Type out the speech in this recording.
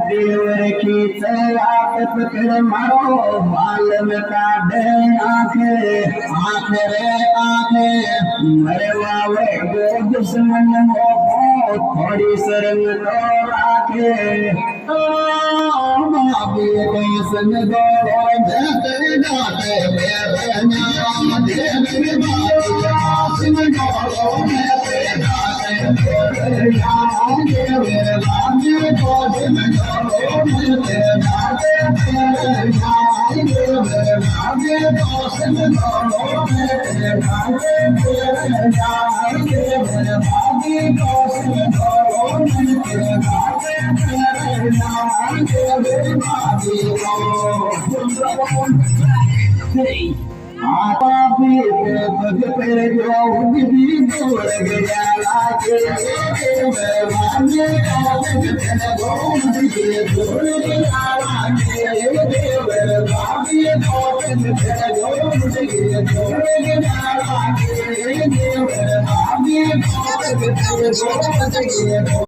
देवर की चलाकत कर मारो बाल में काटे आंखें आंख रे आंखें मरे वावे गो दुश्मन हो थोड़ी शर्म तो राखे भाभी कहीं संग दौड़ो मैं तेरे गाते मेरे नाम दे मेरे भाभी संग दौड़ो मैं तेरे गाते मेरे नाम दे मेरे भाभी को मैं दौड़ो मैं तेरे गाते मेरे नाम दे मेरे भाभी को संग दौड़ो मैं तेरे गाते मेरे नाम दे मेरे भाभी को संग दौड़ो मैं तेरे गाते मेरे नाम दे मेरे भाभी को आता भी पग पे जो भी दूर गया लागे मेरे भाग्य का तेरे गोद के दूर गया लागे मेरे भाग्य को तेरे गोद के दूर गया लागे मेरे भाग्य को तेरे गोद के